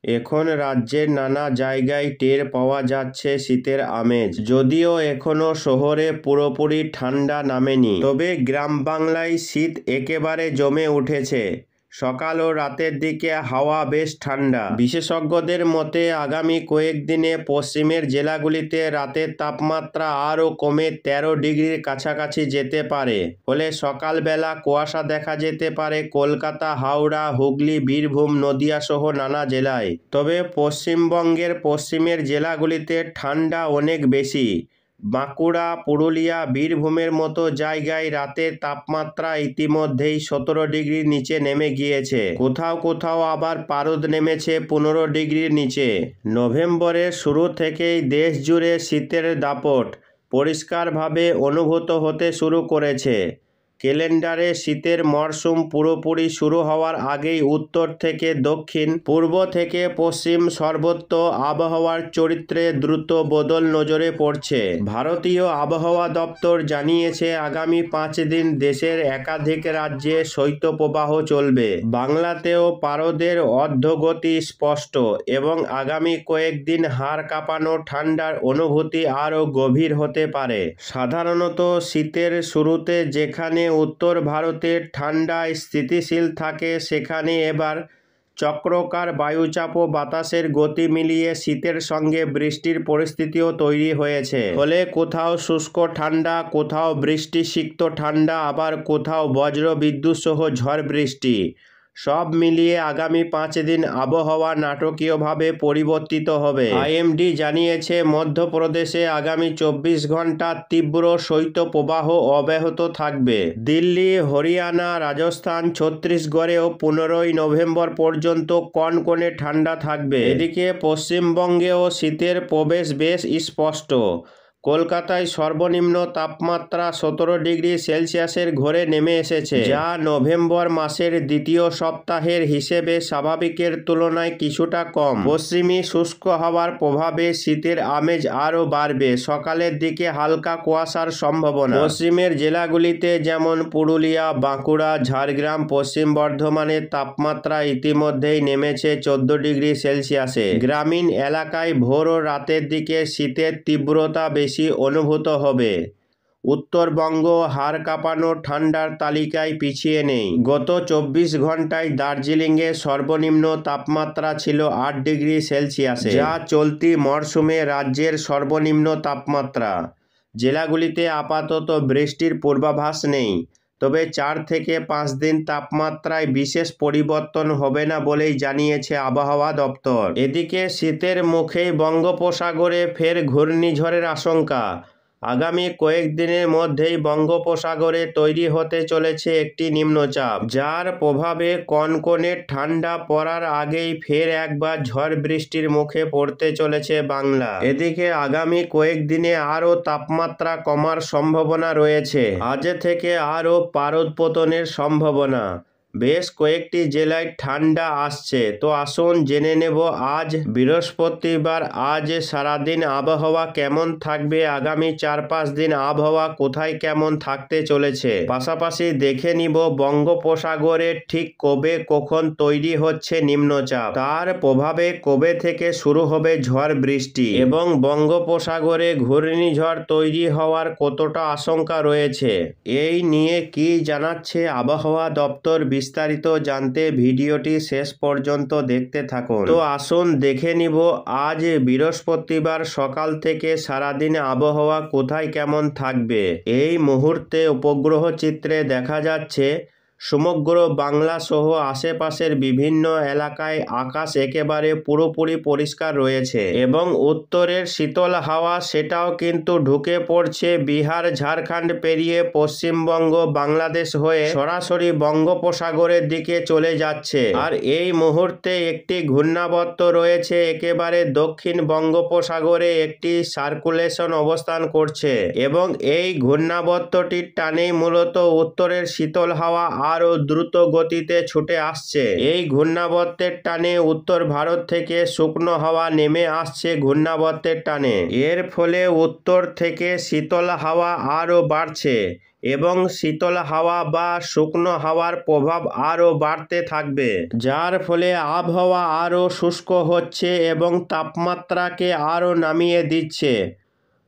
এখন রাজ্যের নানা জায়গায় টের পাওয়া যাচ্ছে শীতের আমেজ। যদিও এখনো শহরে পুরোপুরি ঠান্ডা নামেনি, তবে গ্রাম বাংলায় শীত একেবারে জমে উঠেছে। সকাল ও রাতের দিকে হাওয়া বেশ ঠান্ডা। বিশেষজ্ঞদের মতে আগামী কয়েকদিনে পশ্চিমের জেলাগুলিতে রাতের তাপমাত্রা আরও কমে 13 ডিগ্রির কাছাকাছি যেতে পারে। ফলে সকালবেলা কুয়াশা দেখা যেতে পারে কলকাতা, হাওড়া, হুগলি, বীরভূম, নদিয়া সহ নানা জেলায়। তবে পশ্চিমবঙ্গের পশ্চিমের জেলাগুলিতে ঠান্ডা অনেক বেশি। বাঁকুড়া, পুরুলিয়া, বীরভূমের মতো জায়গায় রাতের তাপমাত্রা ইতিমধ্যেই 17 ডিগ্রির নিচে নেমে গিয়েছে। কোথাও কোথাও আবার পারদ নেমেছে 15 ডিগ্রির নিচে। নভেম্বরের শুরু থেকেই দেশ জুড়ে শীতের দাপট পরিষ্কারভাবে অনুভূত হতে শুরু করেছে। ক্যালেন্ডারে শীতের মরশুম পুরোপুরি শুরু হওয়ার আগেই উত্তর থেকে দক্ষিণ, পূর্ব থেকে পশ্চিম সর্বত্র আবহাওয়ার চরিত্রে দ্রুত বদল নজরে পড়ছে। ভারতীয় আবহাওয়া দপ্তর জানিয়েছে আগামী 5 দিন দেশের একাধিক রাজ্যে শৈত্যপ্রবাহ চলবে। বাংলাতেও পারদের অর্ধগতি স্পষ্ট এবং আগামী কয়েকদিন হাড় কাঁপানো ঠান্ডার অনুভূতি আরও গভীর হতে পারে। সাধারণত শীতের শুরুতে যেখানে উত্তর ভারতের ঠান্ডা স্থিতিশীল থাকে, সেখানে এবার চক্রাকার বায়ুচাপ ও বাতাসের গতি মিলিয়ে শীতের সঙ্গে বৃষ্টির পরিস্থিতিও তৈরি হয়েছে। ফলে কোথাও শুষ্ক ঠান্ডা, কোথাও বৃষ্টিসিক্ত ঠান্ডা, আবার কোথাও বজ্র বিদ্যুৎ সহ ঝড় বৃষ্টি। সব মিলিয়ে আগামী 5 দিন আবহাওয়া নাটকীয়ভাবে পরিবর্তিত হবে। আইএমডি জানিয়েছে মধ্যপ্রদেশে আগামী 24 ঘন্টা তীব্র শৈত্যপ্রবাহ অব্যাহত থাকবে। দিল্লি, হরিয়ানা, রাজস্থান, ছত্তিশগড়েও 15 নভেম্বর পর্যন্ত কনকনে ঠান্ডা থাকবে। এদিকে পশ্চিমবঙ্গেও শীতের প্রবেশ বেশ স্পষ্ট। কলকাতায় সর্বনিম্ন তাপমাত্রা 17 ডিগ্রি সেলসিয়াসের ঘরে নেমে এসেছে, যা নভেম্বর মাসের দ্বিতীয় সপ্তাহের হিসেবে স্বাভাবিকের তুলনায় কিছুটা কম। পশ্চিমী শুষ্ক হাওয়ার প্রভাবে শীতের আমেজ আরও বাড়বে। সকালের দিকে হালকা কুয়াশার সম্ভাবনা। পশ্চিমের জেলাগুলিতে যেমন পুরুলিয়া, বাঁকুড়া, ঝাড়গ্রাম, পশ্চিম বর্ধমানের তাপমাত্রা ইতিমধ্যেই নেমেছে 14 ডিগ্রি সেলসিয়াসে। গ্রামীণ এলাকায় ভোর ও রাতের দিকে শীতের তীব্রতা বেশি অনুভূত হবে। উত্তরবঙ্গ হাড় কাঁপানো ঠান্ডার তালিকায় পিছিয়ে নেই। গত 24 ঘন্টায় দার্জিলিংয়ে সর্বনিম্ন তাপমাত্রা ছিল 8 ডিগ্রি সেলসিয়াসে, যা চলতি মরশুমে রাজ্যের সর্বনিম্ন তাপমাত্রা। জেলাগুলিতে আপাতত বৃষ্টির পূর্বাভাস নেই, তবে 4 থেকে 5 দিন তাপমাত্রায় বিশেষ পরিবর্তন হবে না বলেই জানিয়েছে আবহাওয়া দপ্তর। এদিকে শীতের মুখেই বঙ্গোপসাগরে ফের ঘূর্ণিঝড়ের আশঙ্কা। আগামী কয়েকদিনের মধ্যেই বঙ্গোপসাগরে তৈরি হতে চলেছে একটি নিম্নচাপ, যার প্রভাবে কনকনে ঠান্ডা পড়ার আগেই ফের একবার ঝড় বৃষ্টির মুখে পড়তে চলেছে বাংলা। এদিকে আগামী কয়েকদিনে আরও তাপমাত্রা কমার সম্ভাবনা রয়েছে। আজ থেকে আরও পারদ পতনের সম্ভাবনা। বেশ কয়েকটি জেলায় ঠান্ডা আসছে। তো আসুন জেনে নেব আজ বৃহস্পতিবার আজ সারাদিন আবহাওয়া কেমন থাকবে, আগামী 4-5 দিন আবহাওয়া কোথায় কেমন থাকতে চলেছে। পাশাপাশি দেখে নিব বঙ্গোপসাগরে ঠিক কবে কখন তৈরি হচ্ছে নিম্নচাপ, তার প্রভাবে কবে থেকে শুরু হবে ঝড় বৃষ্টি এবং বঙ্গোপসাগরে ঘূর্ণিঝড় তৈরি হওয়ার কতটা আশঙ্কা রয়েছে। এই নিয়ে কি জানাচ্ছে আবহাওয়া দপ্তর, বিস্তারিত জানতে ভিডিওটি শেষ পর্যন্ত দেখতে থাকুন। তো আসুন দেখে নিব আজ বৃহস্পতিবার সকাল থেকে সারাদিন আবহাওয়া কোথায় কেমন থাকবে। এই মুহূর্তে উপগ্রহ চিত্রে দেখা যাচ্ছে সমগ্র বাংলা সহ আশেপাশের বিভিন্ন এলাকায় আকাশ একেবারে পুরোপুরি পরিষ্কার রয়েছে এবং উত্তরের শীতল হাওয়া সেটাও কিন্তু ঢুকে পড়ছে বিহার, ঝাড়খণ্ড পেরিয়ে পশ্চিমবঙ্গ, বাংলাদেশ হয়ে সরাসরি বঙ্গোপসাগরের দিকে চলে যাচ্ছে। আর এই মুহূর্তে একটি ঘূর্ণাবর্ত রয়েছে একেবারে দক্ষিণ বঙ্গোপসাগরে, একটি সার্কুলেশন অবস্থান করছে এবং এই ঘূর্ণাবর্তটির টানেই মূলত উত্তরের শীতল হাওয়া আরও দ্রুত গতিতে ছুটে আসছে। এই ঘূর্ণাবর্তের টানে উত্তর ভারত থেকে শুকনো হাওয়া নেমে আসছে ঘূর্ণাবর্তের টানে। এর ফলে উত্তর থেকে শীতল হাওয়া আরও বাড়ছে এবং শীতল হাওয়া বা শুকনো হাওয়ার প্রভাব আরও বাড়তে থাকবে, যার ফলে আবহাওয়া আরও শুষ্ক হচ্ছে এবং তাপমাত্রাকে আরও নামিয়ে দিচ্ছে।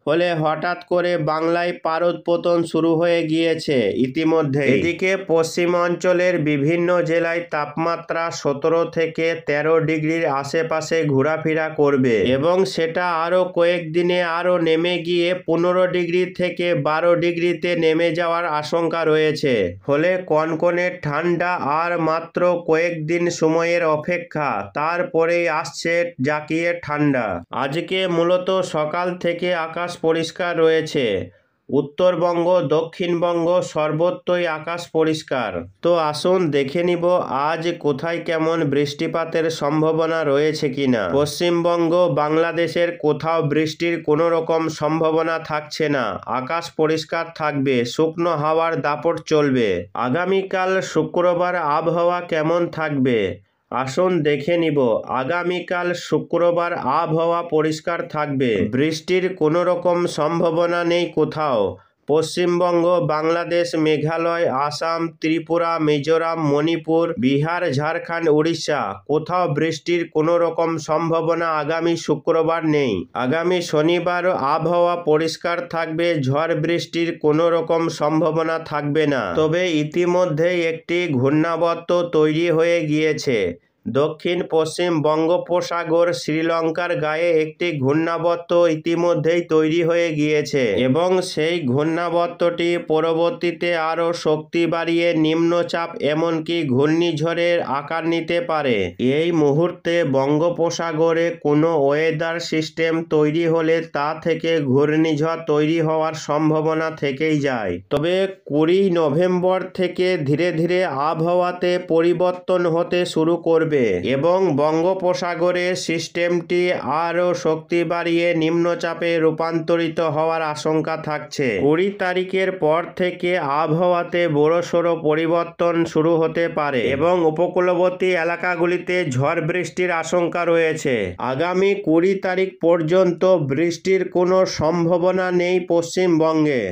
ফলে হঠাৎ করে বাংলায় পারদ-পতন শুরু হয়ে গিয়েছে ইতিমধ্যে। এদিকে পশ্চিম অঞ্চলের বিভিন্ন জেলায় তাপমাত্রা 17 থেকে 13 ডিগ্রির আশেপাশে ঘোরাফেরা করবে এবং সেটা আরও কয়েকদিনে আরও নেমে গিয়ে 15 ডিগ্রি থেকে 12 ডিগ্রিতে নেমে যাওয়ার আশঙ্কা রয়েছে। ফলে কনকনে ঠান্ডা আর মাত্র কয়েকদিন সময়ের অপেক্ষা, তারপরেই আসছে জাঁকিয়ে ঠান্ডা। আজকে মূলত সকাল থেকে আকাশ পরিষ্কার রয়েছে। উত্তরবঙ্গ, দক্ষিণবঙ্গ সর্বত্রই আকাশ পরিষ্কার। তো আসুন দেখে নিব আজ কোথায় কেমন বৃষ্টিপাতের সম্ভাবনা রয়েছে কিনা। পশ্চিমবঙ্গ, বাংলাদেশের কোথাও বৃষ্টির কোনো রকম সম্ভাবনা থাকছে না। আকাশ পরিষ্কার থাকবে, শুকনো হাওয়ার দাপট চলবে। আগামীকাল শুক্রবার আবহাওয়া কেমন থাকবে আসুন দেখে নিব। আগামীকাল শুক্রবার আবহাওয়া পরিষ্কার থাকবে, বৃষ্টির কোনো রকম সম্ভাবনা নেই কোথাও। পশ্চিমবঙ্গ, বাংলাদেশ, মেঘালয়, আসাম, ত্রিপুরা, মিজোরাম, মণিপুর, বিহার, ঝাড়খণ্ড, উড়িষ্যা কোথাও বৃষ্টির কোনো রকম সম্ভাবনা আগামী শুক্রবার নেই। আগামী শনিবার আবহাওয়া পরিষ্কার থাকবে, ঝড় বৃষ্টির কোনো রকম সম্ভাবনা থাকবে না। তবে ইতিমধ্যেই একটি ঘূর্ণাবর্ত তৈরি হয়ে গিয়েছে। দক্ষিণ পশ্চিম বঙ্গোপসাগর শ্রীলঙ্কার গায়ে একটি ঘূর্ণাবর্ত ইতিমধ্যেই তৈরি হয়ে গিয়েছে এবং সেই ঘূর্ণাবর্তটি পরবর্তীতে আরও শক্তি বাড়িয়ে নিম্নচাপ এমনকি ঘূর্ণিঝড়ের আকার নিতে পারে। এই মুহূর্তে বঙ্গোপসাগরে কোনো ওয়েদার সিস্টেম তৈরি হলে তা থেকে ঘূর্ণিঝড় তৈরি হওয়ার সম্ভাবনা থেকেই যায়। তবে 20 নভেম্বর থেকে ধীরে ধীরে আবহাওয়াতে পরিবর্তন হতে শুরু করবে এবং বঙ্গোপসাগরে সিস্টেমটি আরও শক্তি বাড়িয়ে নিম্নচাপে রূপান্তরিত হওয়ার আশঙ্কা থাকছে। 20 তারিখের পর থেকে আবহাওয়াতে বড়সড় পরিবর্তন শুরু হতে পারে এবং উপকূলবর্তী এলাকাগুলিতে ঝড় বৃষ্টির আশঙ্কা রয়েছে। আগামী 20 তারিখ পর্যন্ত বৃষ্টির কোনো সম্ভাবনা নেই পশ্চিমবঙ্গে।